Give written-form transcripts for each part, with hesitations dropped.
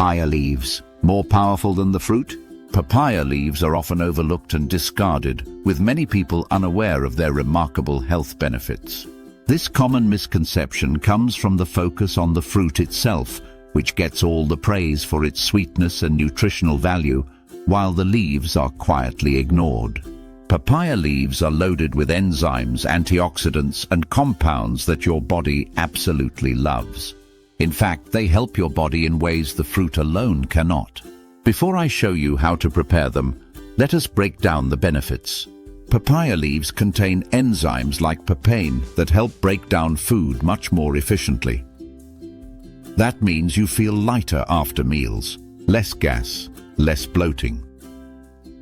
Papaya leaves, more powerful than the fruit? Papaya leaves are often overlooked and discarded, with many people unaware of their remarkable health benefits. This common misconception comes from the focus on the fruit itself, which gets all the praise for its sweetness and nutritional value, while the leaves are quietly ignored. Papaya leaves are loaded with enzymes, antioxidants, and compounds that your body absolutely loves. In fact, they help your body in ways the fruit alone cannot. Before I show you how to prepare them, let us break down the benefits. Papaya leaves contain enzymes like papain that help break down food much more efficiently. That means you feel lighter after meals, less gas, less bloating.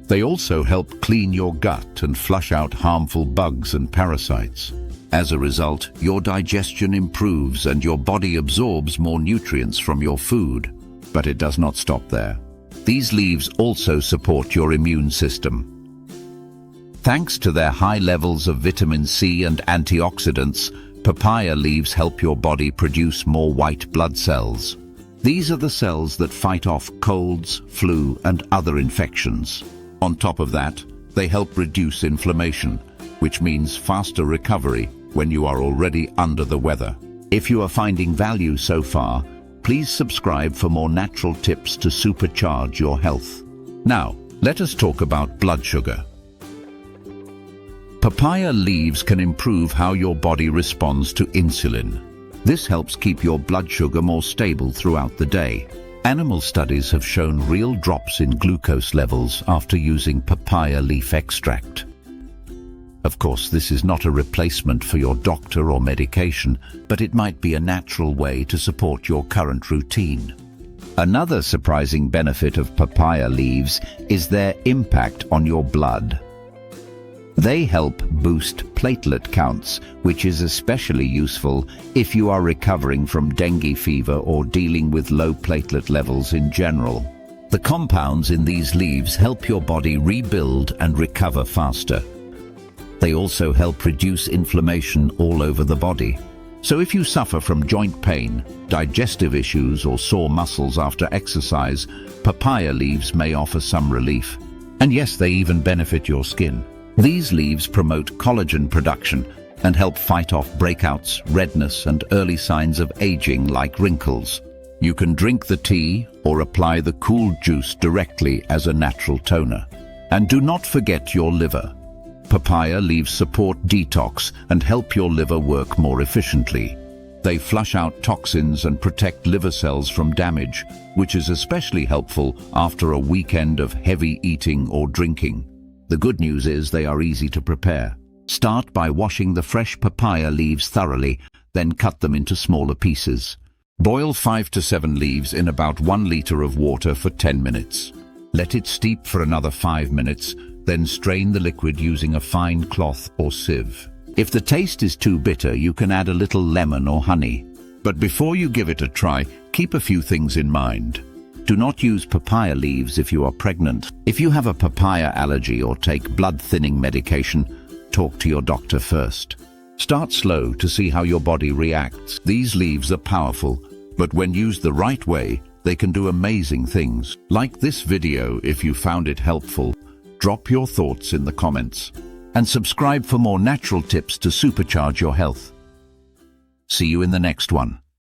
They also help clean your gut and flush out harmful bugs and parasites. As a result, your digestion improves and your body absorbs more nutrients from your food. But it does not stop there. These leaves also support your immune system. Thanks to their high levels of vitamin C and antioxidants, papaya leaves help your body produce more white blood cells. These are the cells that fight off colds, flu, and other infections. On top of that, they help reduce inflammation, which means faster recovery when you are already under the weather. If you are finding value so far, please subscribe for more natural tips to supercharge your health. Now, let us talk about blood sugar. Papaya leaves can improve how your body responds to insulin. This helps keep your blood sugar more stable throughout the day. Animal studies have shown real drops in glucose levels after using papaya leaf extract. Of course, this is not a replacement for your doctor or medication, but it might be a natural way to support your current routine. Another surprising benefit of papaya leaves is their impact on your blood. They help boost platelet counts, which is especially useful if you are recovering from dengue fever or dealing with low platelet levels in general. The compounds in these leaves help your body rebuild and recover faster. They also help reduce inflammation all over the body. So if you suffer from joint pain, digestive issues, or sore muscles after exercise, papaya leaves may offer some relief. And yes, they even benefit your skin. These leaves promote collagen production and help fight off breakouts, redness, and early signs of aging like wrinkles. You can drink the tea or apply the cool juice directly as a natural toner. And do not forget your liver. Papaya leaves support detox and help your liver work more efficiently. They flush out toxins and protect liver cells from damage, which is especially helpful after a weekend of heavy eating or drinking. The good news is they are easy to prepare. Start by washing the fresh papaya leaves thoroughly, then cut them into smaller pieces. Boil 5 to 7 leaves in about 1 liter of water for 10 minutes. Let it steep for another 5 minutes, then strain the liquid using a fine cloth or sieve. If the taste is too bitter, you can add a little lemon or honey. But before you give it a try, keep a few things in mind. Do not use papaya leaves if you are pregnant. If you have a papaya allergy or take blood-thinning medication, talk to your doctor first. Start slow to see how your body reacts. These leaves are powerful, but when used the right way, they can do amazing things. Like this video if you found it helpful. Drop your thoughts in the comments. And subscribe for more natural tips to supercharge your health. See you in the next one.